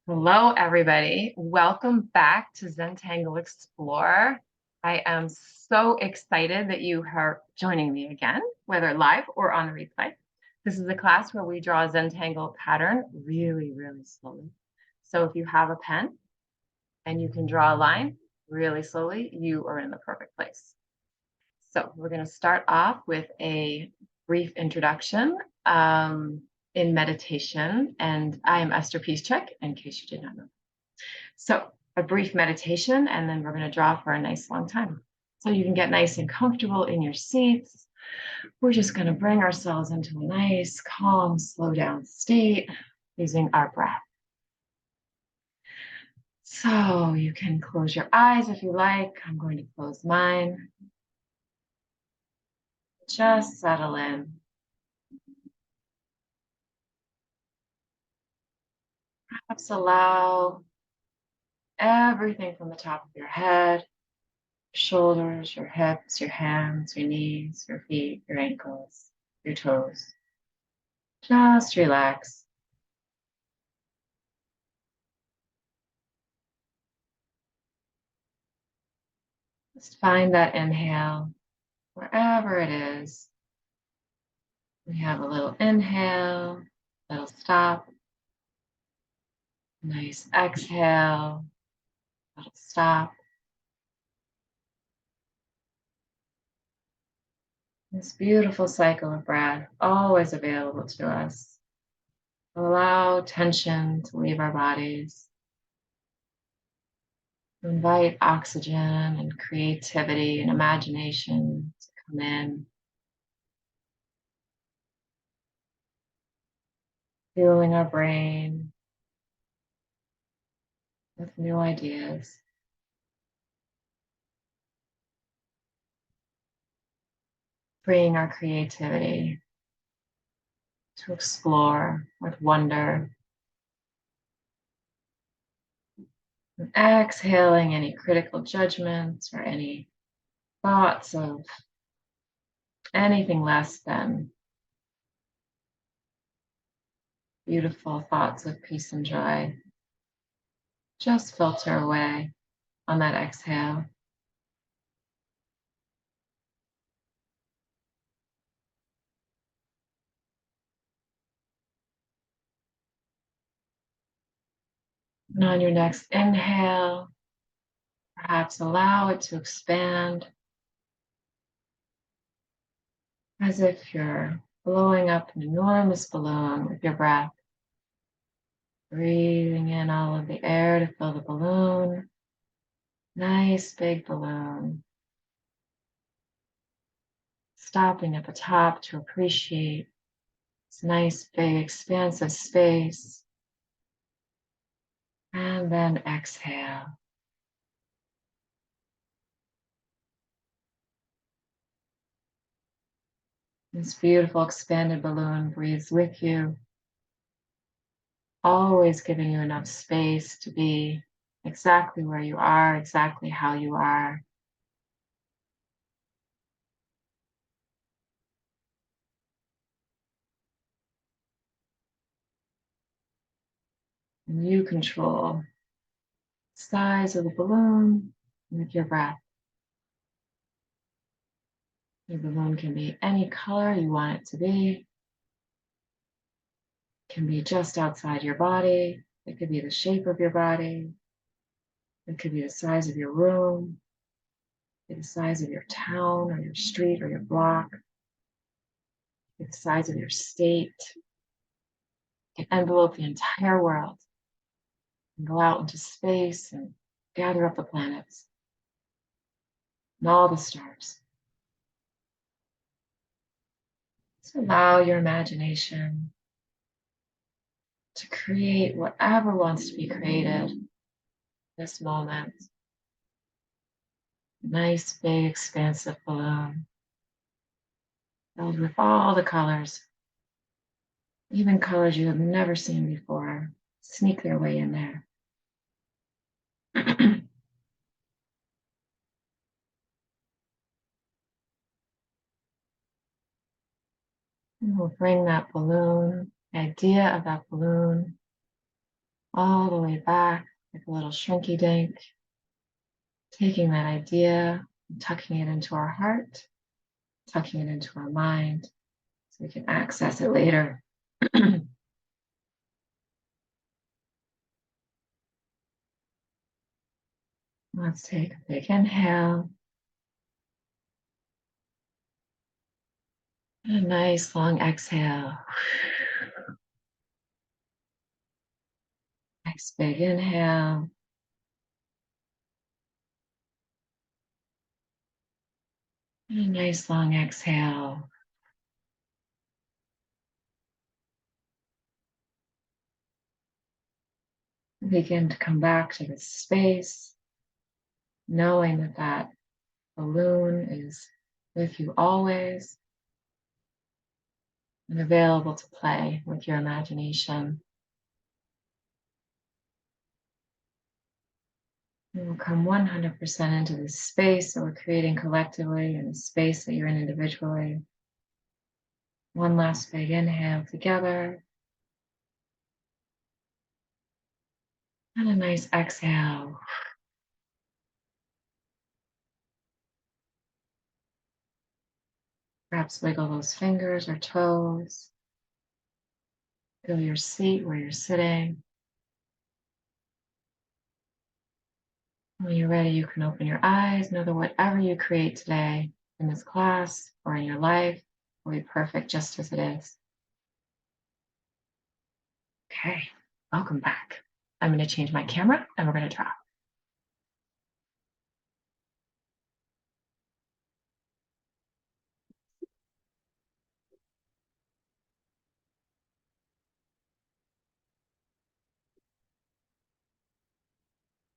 Hello, everybody. Welcome back to Zentangle Explore. I am so excited that you are joining me again, whether live or on the replay. This is a class where we draw a Zentangle pattern really, really slowly. So if you have a pen and you can draw a line really slowly, you are in the perfect place. So we're going to start off with a brief introduction in meditation. And I am Esther Piszczek, in case you did not know. So a brief meditation, and then we're going to draw for a nice long time. So you can get nice and comfortable in your seats. We're just going to bring ourselves into a nice, calm, slow down state using our breath. So you can close your eyes if you like. I'm going to close mine. Just settle in. Perhaps allow everything from the top of your head, shoulders, your hips, your hands, your knees, your feet, your ankles, your toes. Just relax. Just find that inhale wherever it is. We have a little inhale, little stop. Nice exhale, little stop. This beautiful cycle of breath, always available to us. Allow tension to leave our bodies. Invite oxygen and creativity and imagination to come in. Fueling our brain with new ideas. Freeing our creativity to explore with wonder. And exhaling any critical judgments or any thoughts of anything less than beautiful thoughts of peace and joy. Just filter away on that exhale. And on your next inhale, perhaps allow it to expand as if you're blowing up an enormous balloon with your breath. Breathing in all of the air to fill the balloon. Nice big balloon. Stopping at the top to appreciate this nice big expansive space. And then exhale. This beautiful expanded balloon breathes with you, always giving you enough space to be exactly where you are, exactly how you are. And you control the size of the balloon with your breath. Your balloon can be any color you want it to be. It can be just outside your body. It could be the shape of your body. It could be the size of your room. It could be the size of your town or your street or your block. It could be the size of your state. It can envelope the entire world and go out into space and gather up the planets and all the stars. So allow your imagination to create whatever wants to be created in this moment. Nice, big, expansive balloon filled with all the colors, even colors you have never seen before, sneak their way in there. And we'll bring that balloon, the idea of that balloon, all the way back, like a little shrinky dink, taking that idea, and tucking it into our heart, tucking it into our mind so we can access it later. Let's take a big inhale. And a nice long exhale. Nice big inhale. And a nice long exhale. Begin to come back to this space, knowing that that balloon is with you always and available to play with your imagination. And we'll come 100% into this space that we're creating collectively and the space that you're in individually. One last big inhale together. And a nice exhale. Perhaps wiggle those fingers or toes. Feel your seat where you're sitting. When you're ready, you can open your eyes. Know that whatever you create today in this class or in your life will be perfect just as it is. Okay, welcome back. I'm going to change my camera and we're going to draw.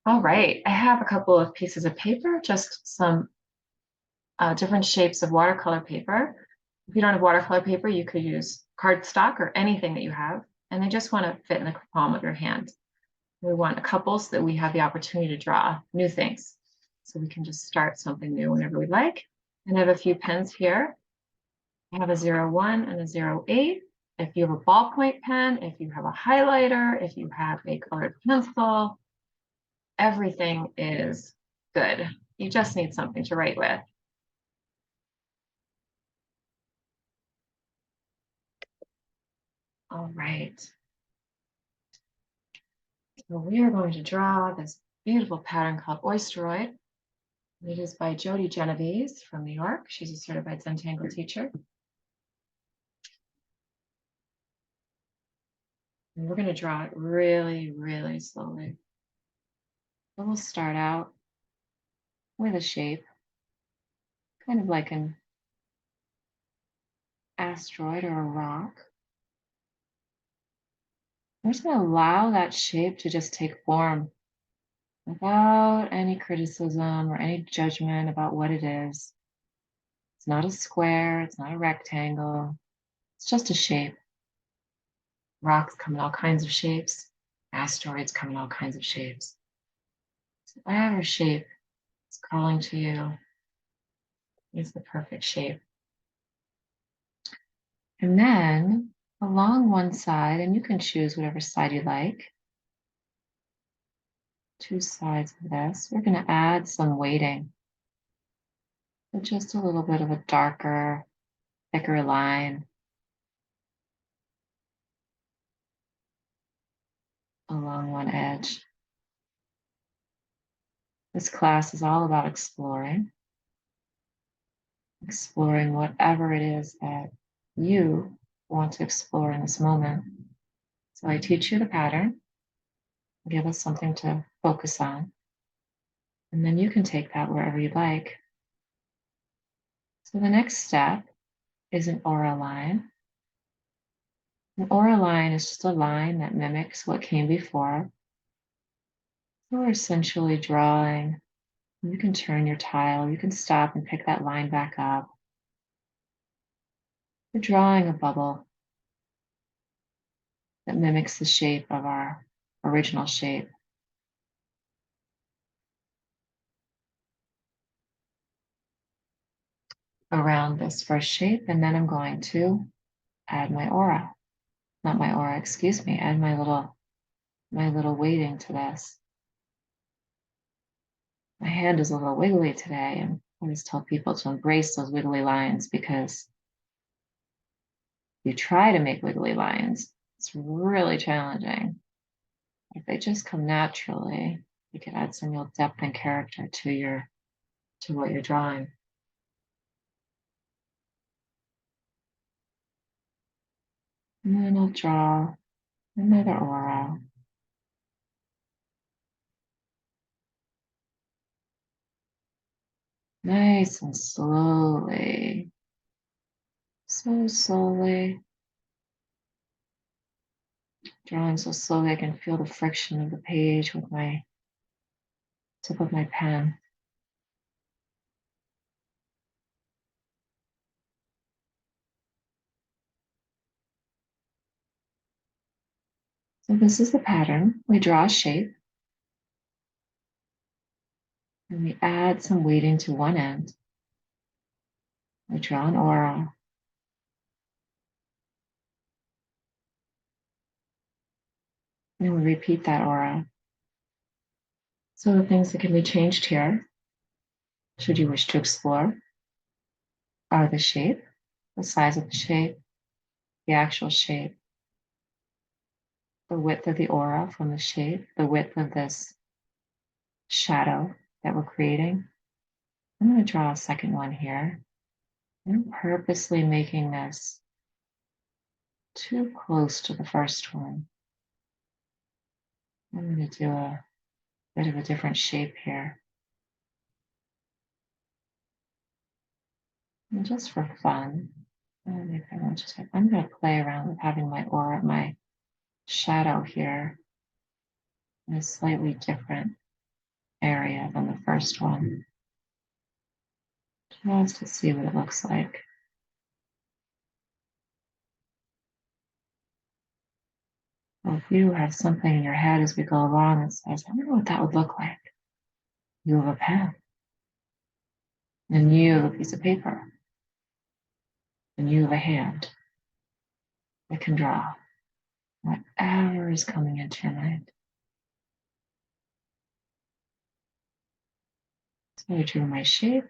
All right, I have a couple of pieces of paper, just some different shapes of watercolor paper. If you don't have watercolor paper, you could use cardstock or anything that you have, and they just want to fit in the palm of your hand. We want a couple so that we have the opportunity to draw new things. So we can just start something new whenever we like. And I have a few pens here. I have a 01 and a 08. If you have a ballpoint pen, if you have a highlighter, if you have a colored pencil, everything is good. You just need something to write with. All right. So we are going to draw this beautiful pattern called Oysteroid. It is by Jody Genovese from New York. She's a certified Zentangle teacher. And we're going to draw it really, really slowly. So we'll start out with a shape, kind of like an asteroid or a rock. We're just going to allow that shape to just take form without any criticism or any judgment about what it is. It's not a square, it's not a rectangle, it's just a shape. Rocks come in all kinds of shapes, asteroids come in all kinds of shapes. So whatever shape is calling to you is the perfect shape. And then along one side, and you can choose whatever side you like, two sides of this, we're going to add some weighting. So just a little bit of a darker, thicker line along one edge. This class is all about exploring whatever it is that you want to explore in this moment. So I teach you the pattern, give us something to focus on, and then you can take that wherever you'd like. So the next step is an aura line. An aura line is just a line that mimics what came before. So we're essentially drawing. You can turn your tile, you can stop and pick that line back up. We're drawing a bubble that mimics the shape of our original shape. Around this first shape, and then I'm going to add my aura. Not my aura, excuse me, add my little my little weighting to this. My hand is a little wiggly today, and I always tell people to embrace those wiggly lines because if you try to make wiggly lines, it's really challenging. If they just come naturally, you can add some real depth and character to what you're drawing. And then I'll draw another aura. Nice and slowly. So slowly. Drawing so slowly I can feel the friction of the page with my tip of my pen. So this is the pattern. We draw a shape and we add some weighting to one end. We draw an aura. And we repeat that aura. So the things that can be changed here, should you wish to explore, are the shape, the size of the shape, the actual shape, the width of the aura from the shape, the width of this shadow that we're creating. I'm going to draw a second one here. I'm purposely making this too close to the first one. I'm going to do a bit of a different shape here. And just for fun, I'm going to play around with having my aura, my shadow here in a slightly different area than the first one, just to see what it looks like. Well, if you have something in your head as we go along that says, I wonder what that would look like, you have a pen, and you have a piece of paper, and you have a hand that can draw whatever is coming into your mind. So I drew my shape,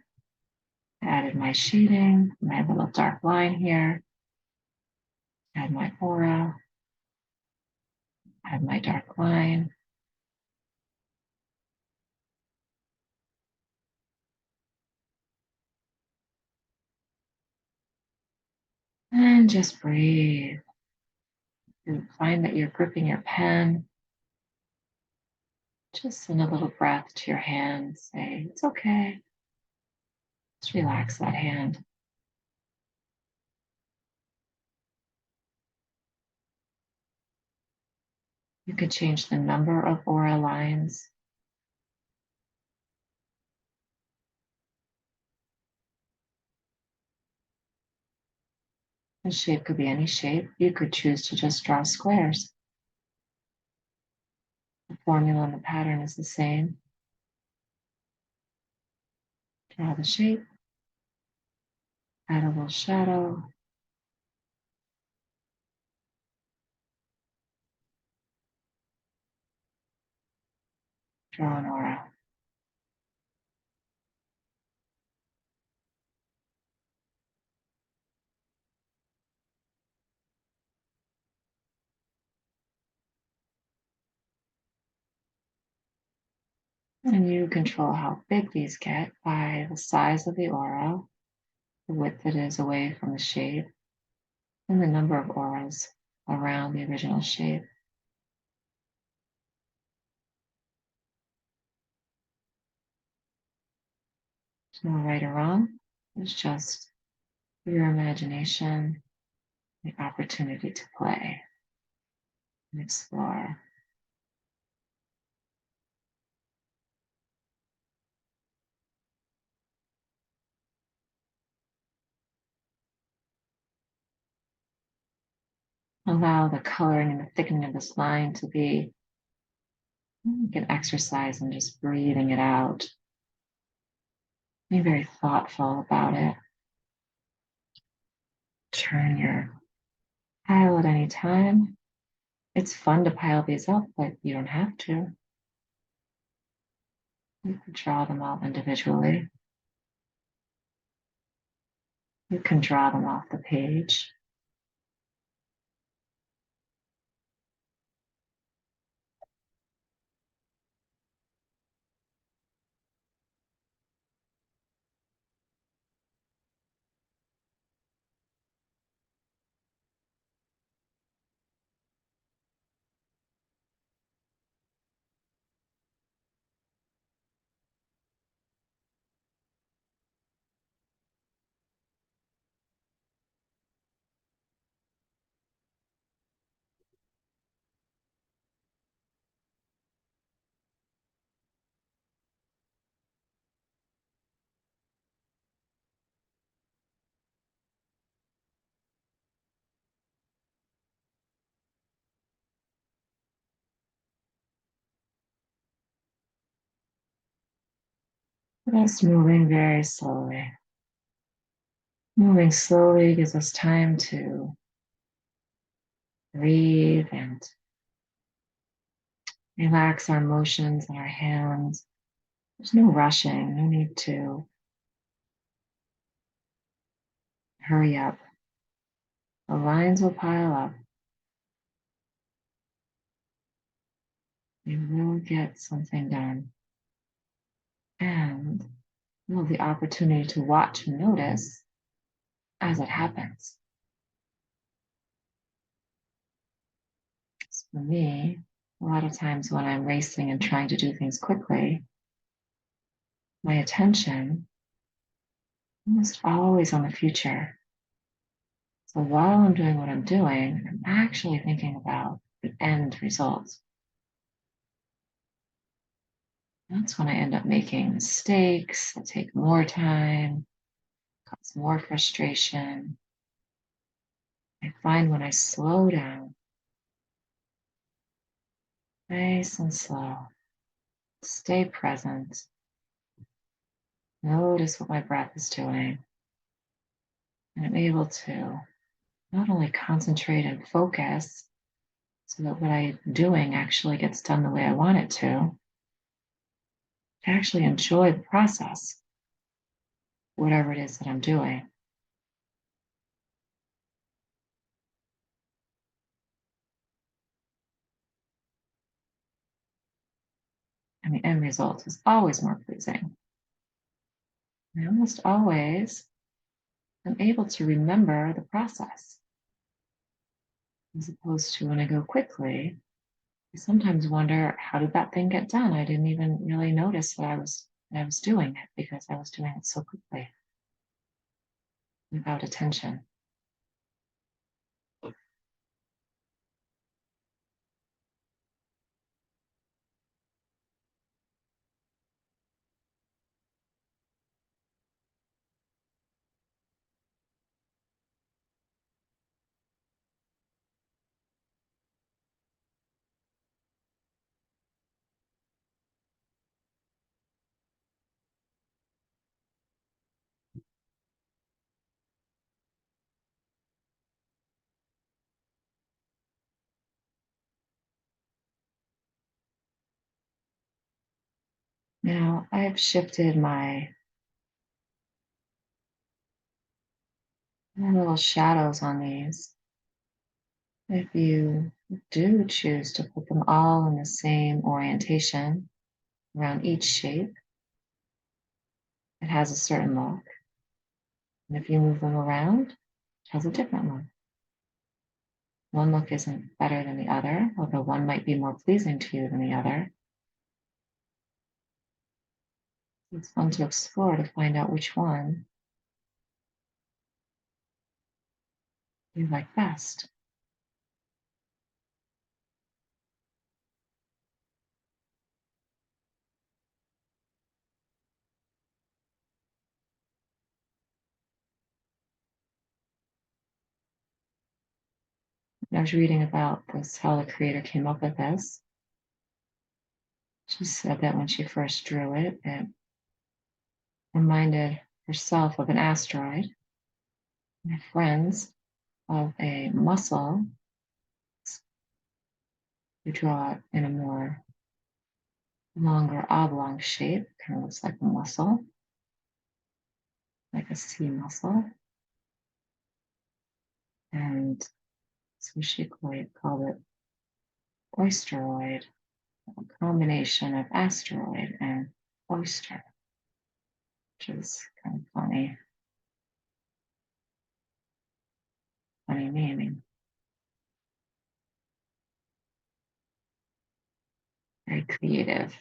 added my shading, my little dark line here, add my aura, add my dark line. And just breathe. And find that you're gripping your pen. Just send a little breath to your hand. Say, it's okay. Just relax that hand. You could change the number of aura lines. The shape could be any shape. You could choose to just draw squares. The formula and the pattern is the same. Draw the shape, add a little shadow, draw an aura. And you control how big these get by the size of the aura, the width it is away from the shape, and the number of auras around the original shape. There's no right or wrong. It's just your imagination, the opportunity to play and explore. Allow the coloring and the thickening of this line to be like an exercise in just breathing it out. Be very thoughtful about it. Turn your dial at any time It's fun to pile these up, but you don't have to. You can draw them all individually. You can draw them off the page. Just moving very slowly. Moving slowly gives us time to breathe and relax our motions in our hands. There's no rushing, no need to hurry up. The lines will pile up. You will get something done. And you'll have the opportunity to watch and notice as it happens. So for me, a lot of times when I'm racing and trying to do things quickly, my attention almost always on the future. So while I'm doing what I'm doing, I'm actually thinking about the end result. That's when I end up making mistakes that take more time, cause more frustration. I find when I slow down, nice and slow, stay present, notice what my breath is doing, and I'm able to not only concentrate and focus so that what I'm doing actually gets done the way I want it to actually enjoy the process, whatever it is that I'm doing. And the end result is always more pleasing. I almost always am able to remember the process, as opposed to when I go quickly. I sometimes wonder, how did that thing get done? I didn't even really notice that I was doing it because I was doing it so quickly, without attention. Now I've shifted my little shadows on these. If you do choose to put them all in the same orientation around each shape, it has a certain look. And if you move them around, it has a different look. One look isn't better than the other, although one might be more pleasing to you than the other. It's fun to explore to find out which one you like best. I was reading about this, how the creator came up with this. She said that when she first drew it, it reminded herself of an asteroid, and her friends of a mussel You draw it in a more longer oblong shape, kind of looks like a muscle, like a sea mussel. And so she called it Oysteroid, a combination of asteroid and oyster, which is kind of funny naming. Very creative.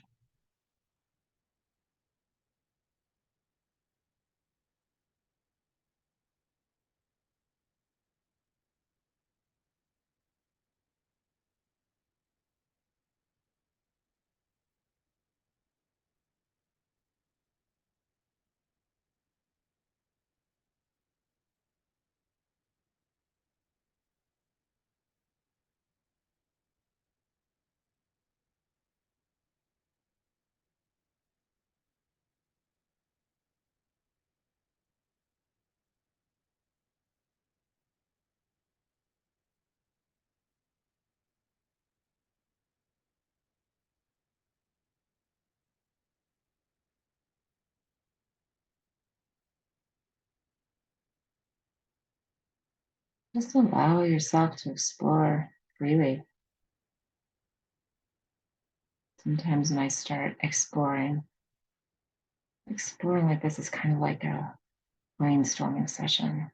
Just allow yourself to explore freely. Sometimes when I start exploring like this is kind of like a brainstorming session.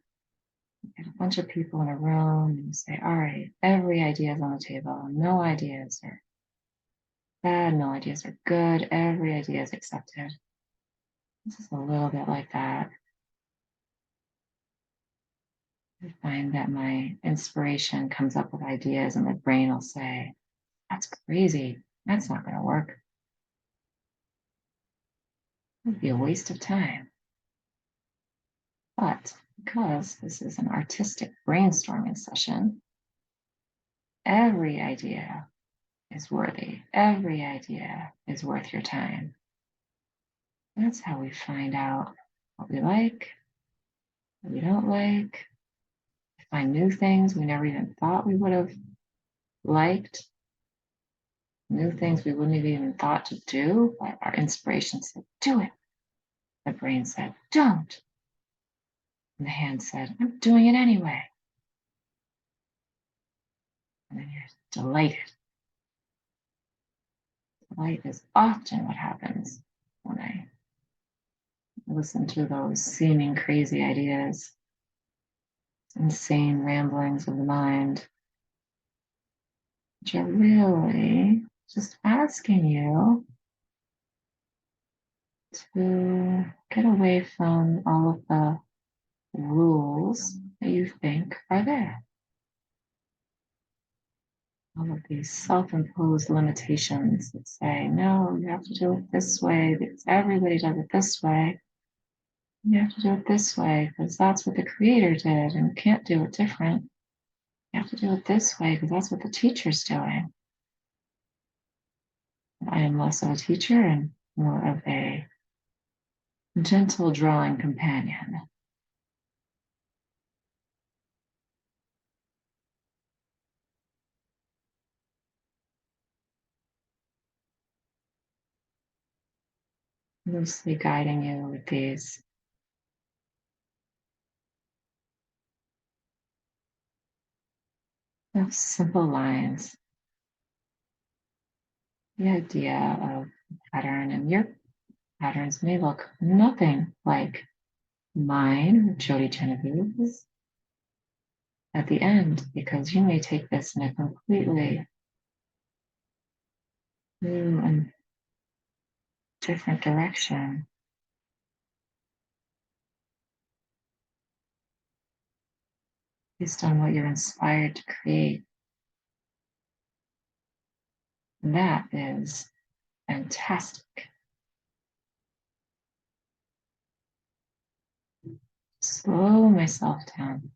You get a bunch of people in a room and you say, all right, every idea is on the table. No ideas are bad, no ideas are good. Every idea is accepted. This is a little bit like that. I find that my inspiration comes up with ideas and my brain will say, that's crazy. That's not going to work. It would be a waste of time. But because this is an artistic brainstorming session, every idea is worthy. Every idea is worth your time. That's how we find out what we like, what we don't like, find new things we never even thought we would have liked, new things we wouldn't have even thought to do, but our inspiration said, do it. The brain said, don't. And the hand said, I'm doing it anyway. And then you're delighted. Delight is often what happens when I listen to those seeming crazy ideas, insane ramblings of the mind, which are really just asking you to get away from all of the rules that you think are there. All of these self-imposed limitations that say, no, you have to do it this way because everybody does it this way. You have to do it this way because that's what the creator did and you can't do it different. You have to do it this way because that's what the teacher's doing. I am less of a teacher and more of a gentle drawing companion. Loosely guiding you with these simple lines. The idea of pattern, and your patterns may look nothing like mine, Jody Genovese, at the end, because you may take this in a completely new and different direction. Based on what you're inspired to create. And that is fantastic. Slow myself down.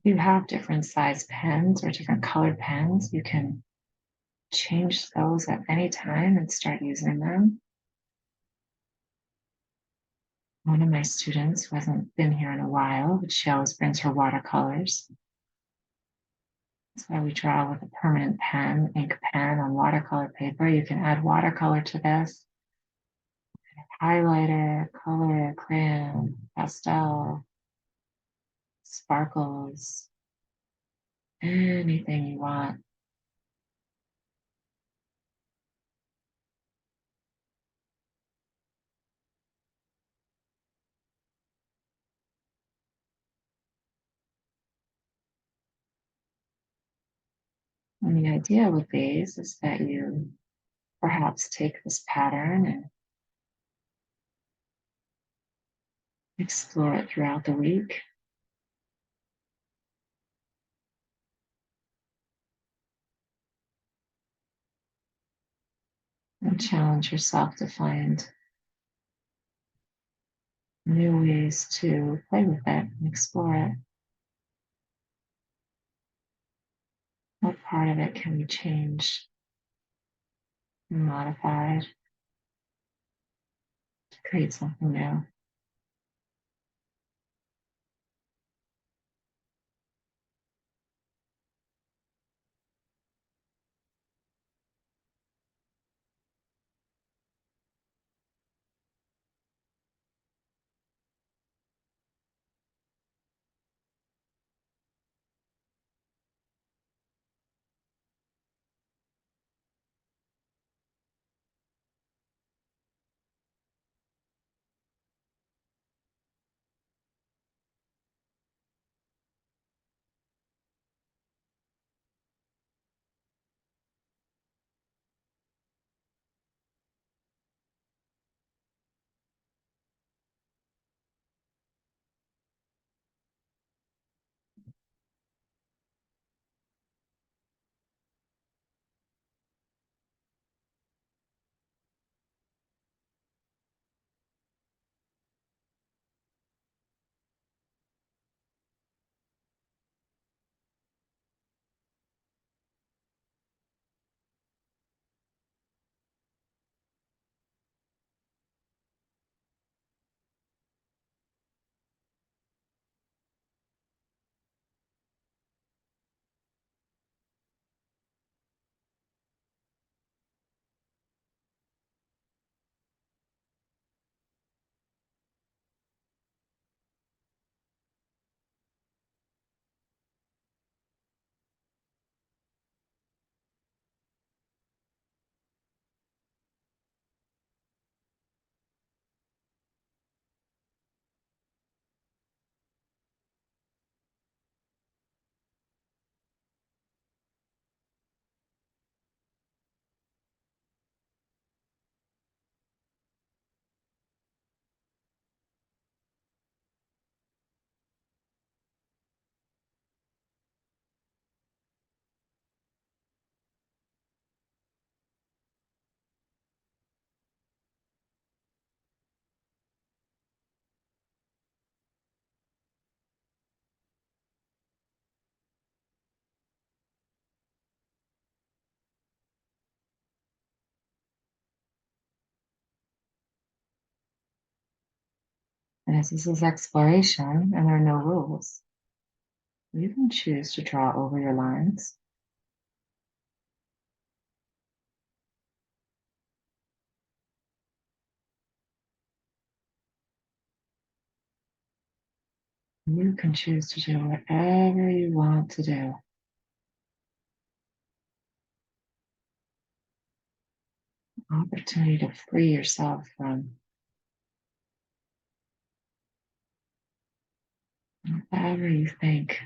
If you have different size pens or different colored pens, you can change those at any time and start using them. One of my students who hasn't been here in a while, but she always brings her watercolors. That's why we draw with a permanent pen, ink pen on watercolor paper. You can add watercolor to this, highlighter, color, crayon, pastel, sparkles, anything you want. And the idea with these is that you perhaps take this pattern and explore it throughout the week. And challenge yourself to find new ways to play with it and explore it. What part of it can be changed and modified to create something new? And as this is exploration and there are no rules, you can choose to draw over your lines. You can choose to do whatever you want to do. Opportunity to free yourself from whatever you think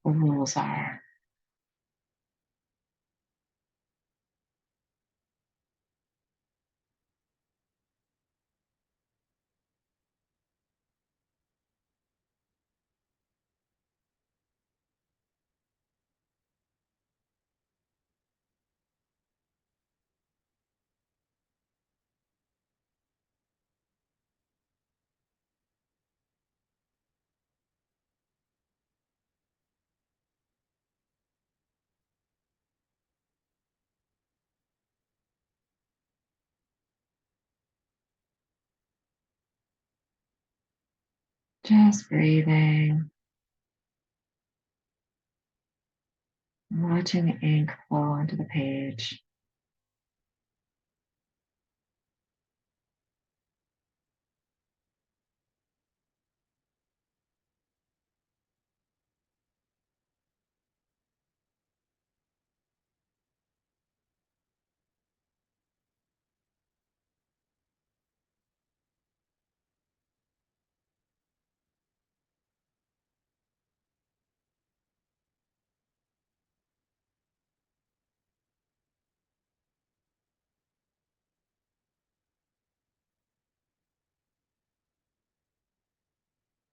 the rules are. Just breathing, watching the ink flow onto the page.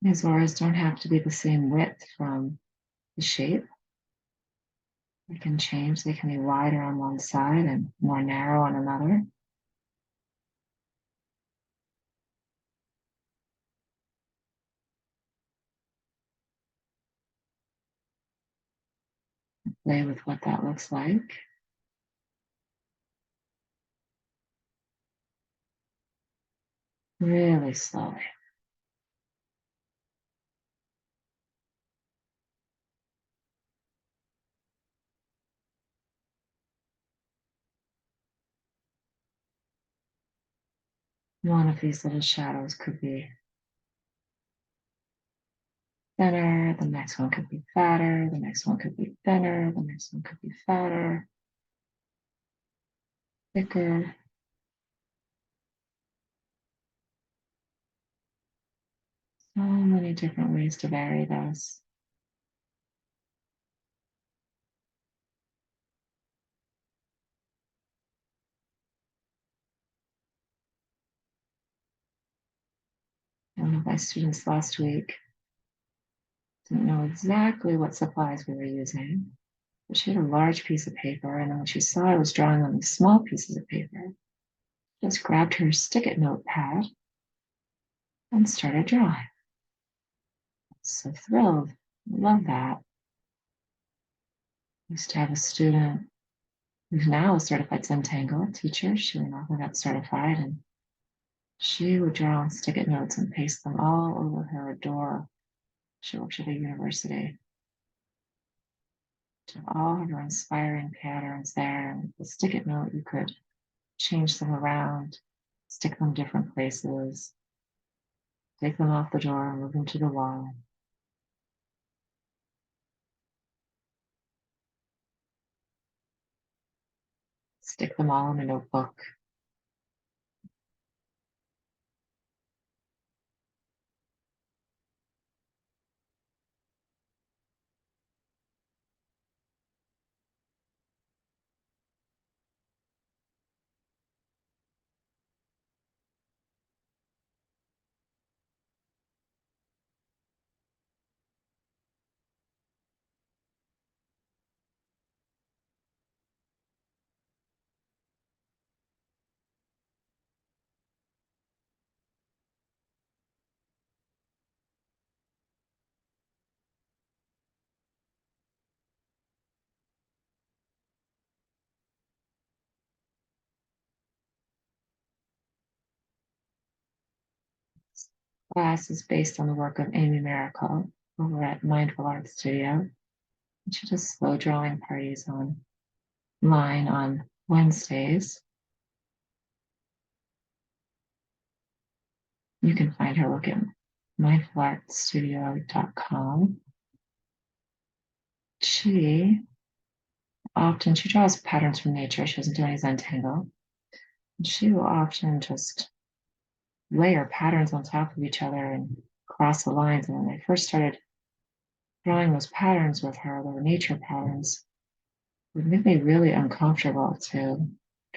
These auras don't have to be the same width from the shape. They can change. They can be wider on one side and more narrow on another. Play with what that looks like. Really slowly. One of these little shadows could be thinner, the next one could be fatter, the next one could be thinner, the next one could be fatter, thicker. So many different ways to vary those. One of my students last week didn't know exactly what supplies we were using, but she had a large piece of paper, and then when she saw I was drawing on these small pieces of paper, just grabbed her stick-it notepad and started drawing. So thrilled. Love that. Used to have a student who's now a certified Zentangle teacher. She went off and got certified, and she would draw on stick-it notes and paste them all over her door. She worked at a university. To all of her inspiring patterns there. And the stick-it note, you could change them around, stick them different places, take them off the door, move them to the wall. Stick them all in a notebook. Class is based on the work of Amy Miracle over at Mindful Art Studio. She does slow drawing parties online on Wednesdays. You can find her work at mindfulartstudio.com. She draws patterns from nature. She doesn't do any Zentangle. She will often just layer patterns on top of each other and cross the lines. And when I first started drawing those patterns with her, they were nature patterns, it would make me really uncomfortable to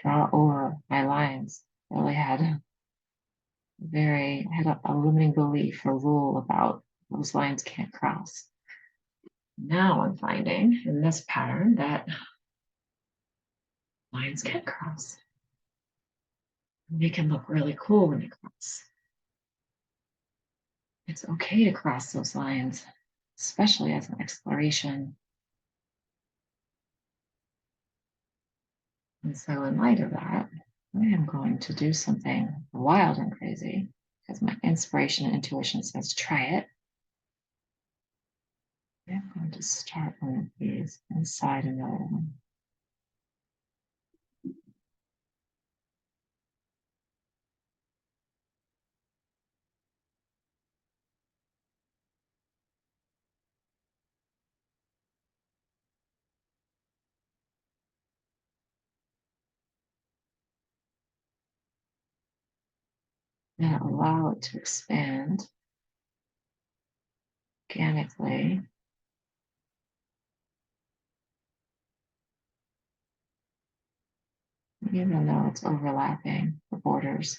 draw over my lines. I really had a limiting belief or rule about those lines can't cross. Now I'm finding in this pattern that lines can cross. They can look really cool when they cross. It's okay to cross those lines, especially as an exploration. And so in light of that, I am going to do something wild and crazy because my inspiration and intuition says try it. I'm going to start one of these inside another one. And allow it to expand organically. Even though it's overlapping the borders.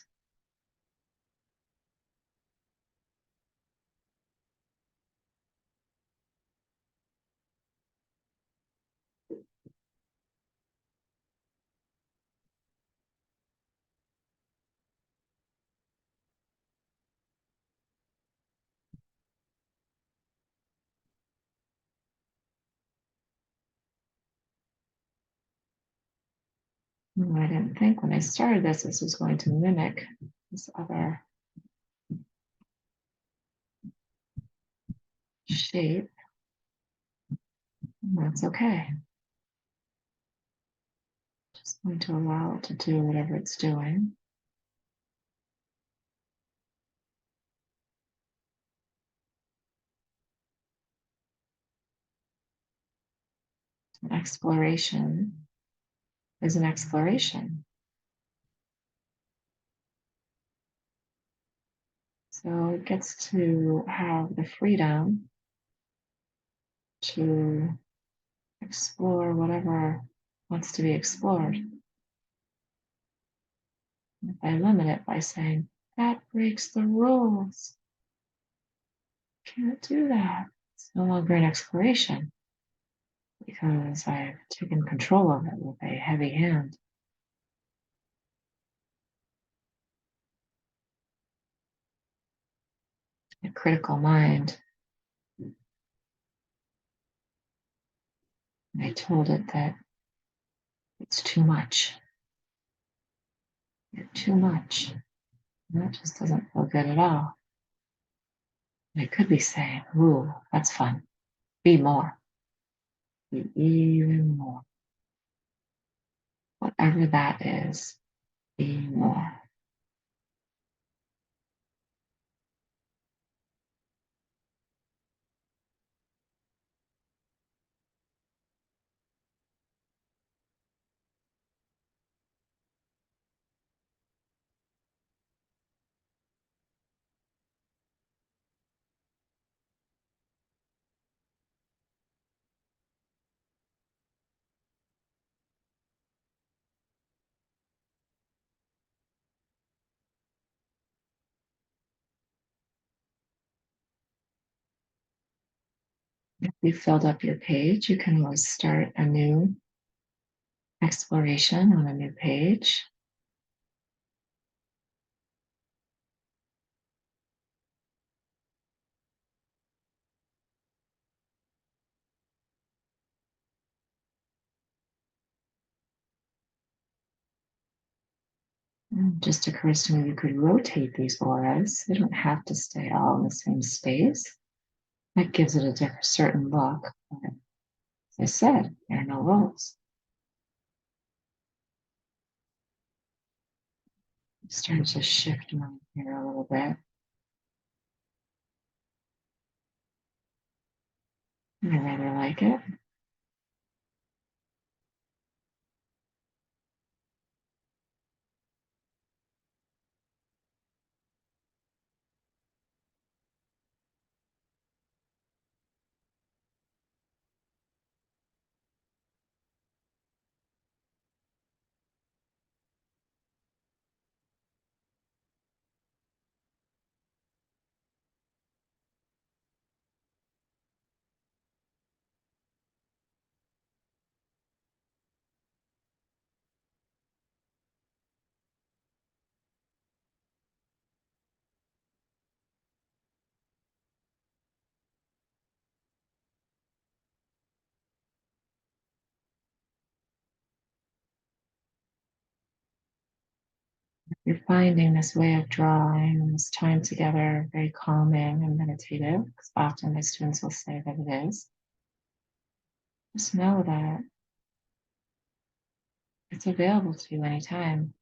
I didn't think when I started this was going to mimic this other shape. That's okay. Just going to allow it to do whatever it's doing. Exploration is an exploration. So it gets to have the freedom to explore whatever wants to be explored. If I limit it by saying, that breaks the rules, can't do that. It's no longer an exploration because I've taken control of it with a heavy hand. A critical mind. I told it that it's too much. You're too much. And that just doesn't feel good at all. I could be saying, ooh, that's fun. Be more. Be even more. Whatever that is, be more. If you filled up your page, you can always start a new exploration on a new page. And it just occurs to me you could rotate these auras. They don't have to stay all in the same space. That gives it a different, certain look. But as I said, there are no rules. Starting to shift mine here a little bit. I rather like it. you're finding this way of drawing and this time together very calming and meditative, because often my students will say that it is, just know that it's available to you anytime.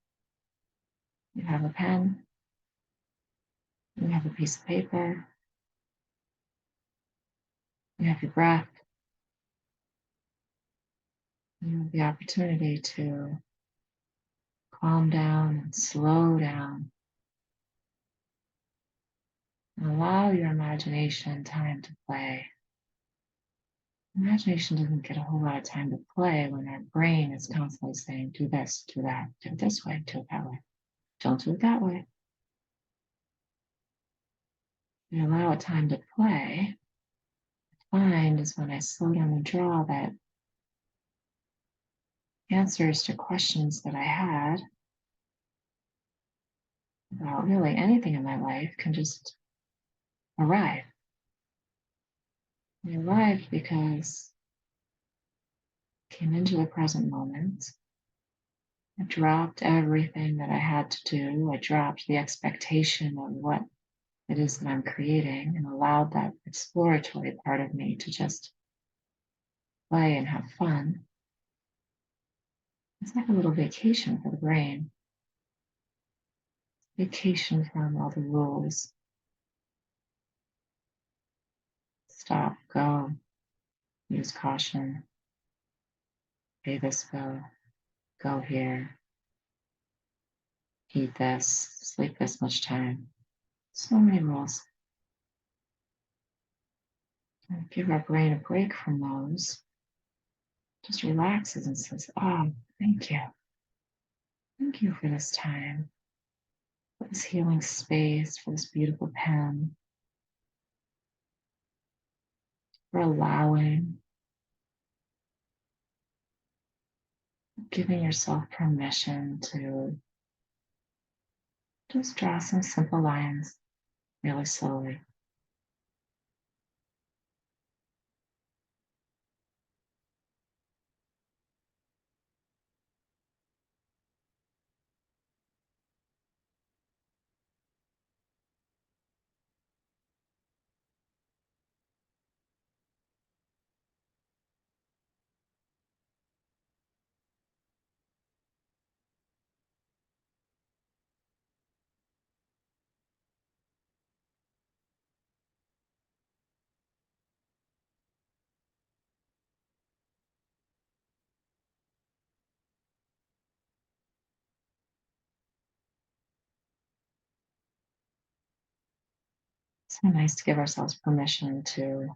You have a pen, you have a piece of paper, you have your breath, you have the opportunity to calm down and slow down and allow your imagination time to play. Imagination doesn't get a whole lot of time to play when our brain is constantly saying, do this, do that, do it this way, do it that way. Don't do it that way. You allow it time to play. What I find is when I slow down and draw that answers to questions that I had about really anything in my life can just arrive. They arrive because I came into the present moment. I dropped everything that I had to do. I dropped the expectation of what it is that I'm creating and allowed that exploratory part of me to just play and have fun. It's like a little vacation for the brain, vacation from all the rules. Stop, go, use caution, pay this bill, go here, eat this, sleep this much time. So many rules. And give our brain a break from those. Just relaxes and says, oh, thank you. Thank you for this time, for this healing space, for this beautiful pen, for allowing, giving yourself permission to just draw some simple lines really slowly. It's so nice to give ourselves permission to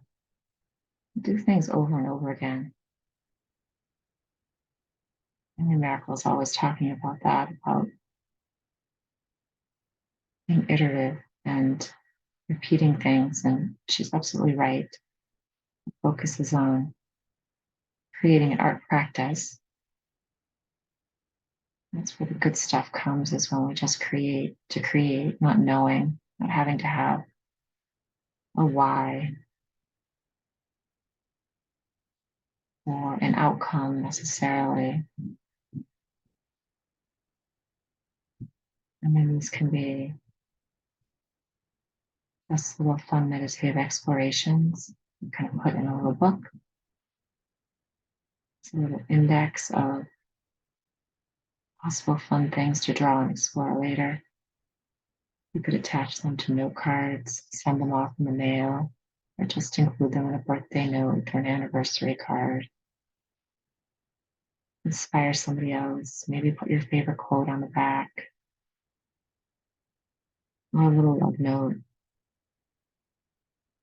do things over and over again. And the miracle is always talking about that, about being iterative and repeating things. And she's absolutely right. The focus is on creating an art practice. That's where the good stuff comes, is when we just create to create, not knowing, not having to have a why or an outcome necessarily. And then these can be just little fun meditative explorations. You kind of put in a little book. It's a little index of possible fun things to draw and explore later. You could attach them to note cards, send them off in the mail, or just include them in a birthday note or an anniversary card. Inspire somebody else. Maybe put your favorite quote on the back, or a little love note.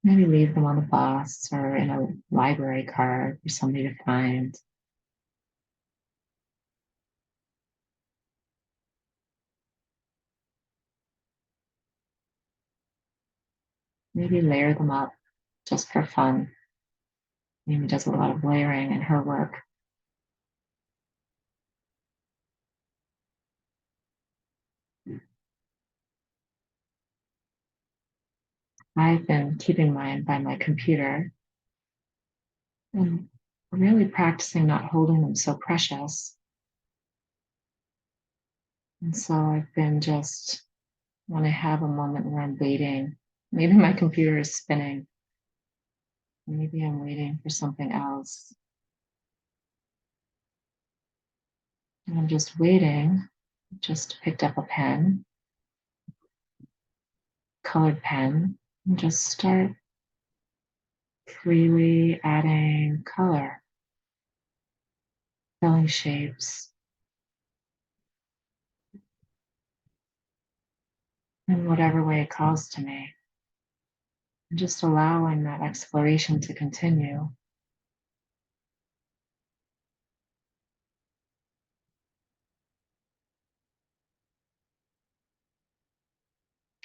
Maybe leave them on the bus or in a library card for somebody to find. Maybe layer them up just for fun. Amy does a lot of layering in her work. I've been keeping mine by my computer and really practicing not holding them so precious. And so I've been just, when I have a moment where I'm waiting, maybe my computer is spinning, maybe I'm waiting for something else. And I'm just waiting, just picked up a pen, colored pen, and just start freely adding color, filling shapes in whatever way it calls to me. And just allowing that exploration to continue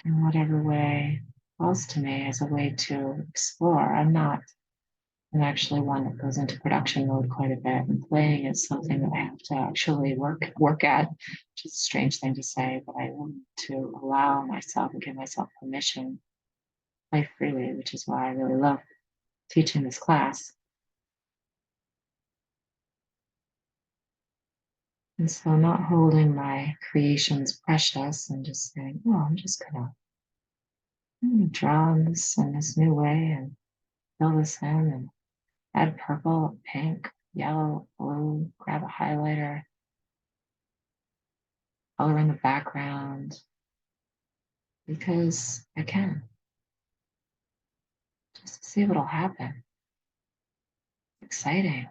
in whatever way calls to me as a way to explore. I'm actually one that goes into production mode quite a bit, and playing is something that I have to actually work at, which is a strange thing to say, but I want to allow myself and give myself permission to play freely, which is why I really love teaching this class. And so not holding my creations precious and just saying, oh, I'm gonna draw in this new way and fill this in and add purple, pink, yellow, blue, grab a highlighter, color in the background because I can, just to see what'll happen. Exciting.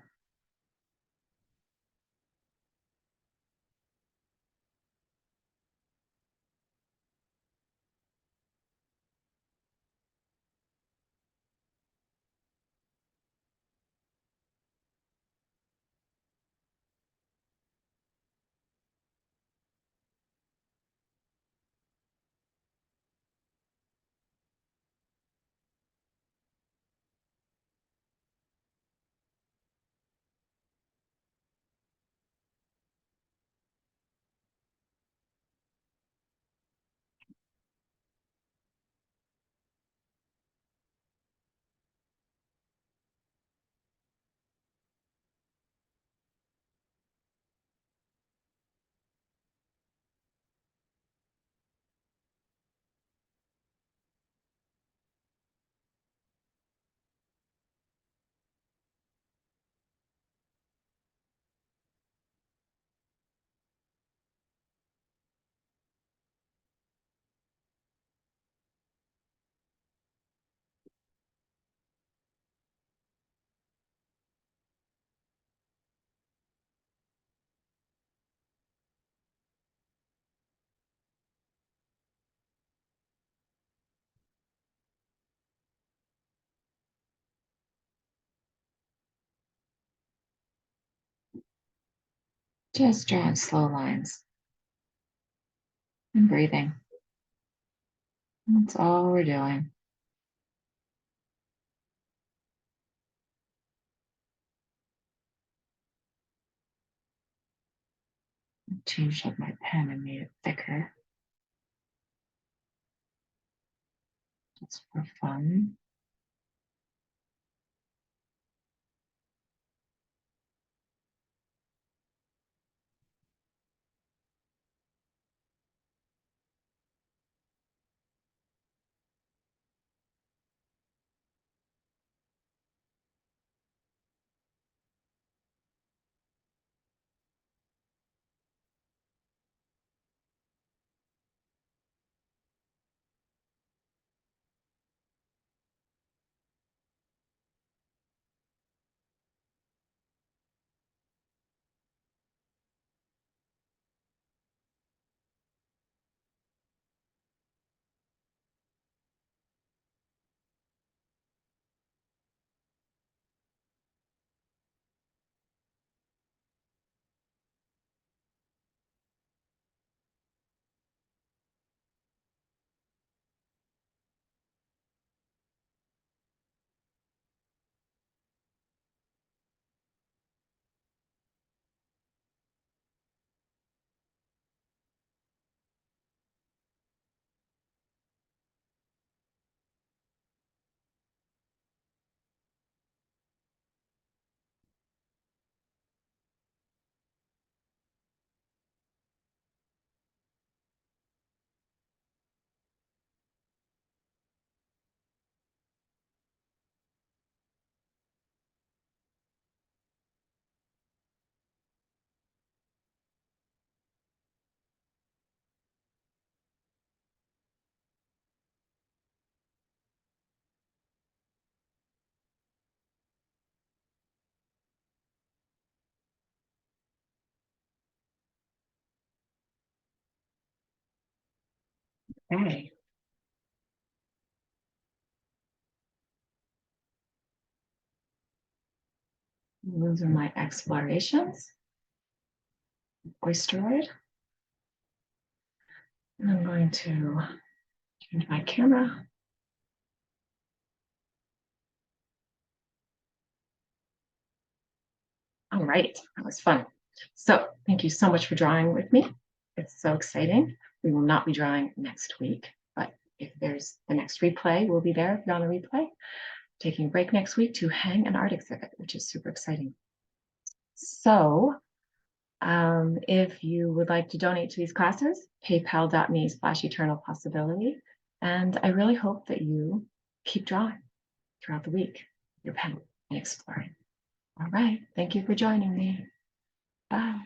Just drawing slow lines and breathing. That's all we're doing. I changed up my pen and made it thicker just for fun. Okay. Those are my explorations. Oysteroid. And I'm going to change my camera. All right, that was fun. So thank you so much for drawing with me. It's so exciting. We will not be drawing next week, but if there's the next replay, we'll be there if you're on the replay. Taking a break next week to hang an art exhibit, which is super exciting. So if you would like to donate to these classes, paypal.me/eternal possibility. And I really hope that you keep drawing throughout the week, your pen and exploring. All right. Thank you for joining me. Bye.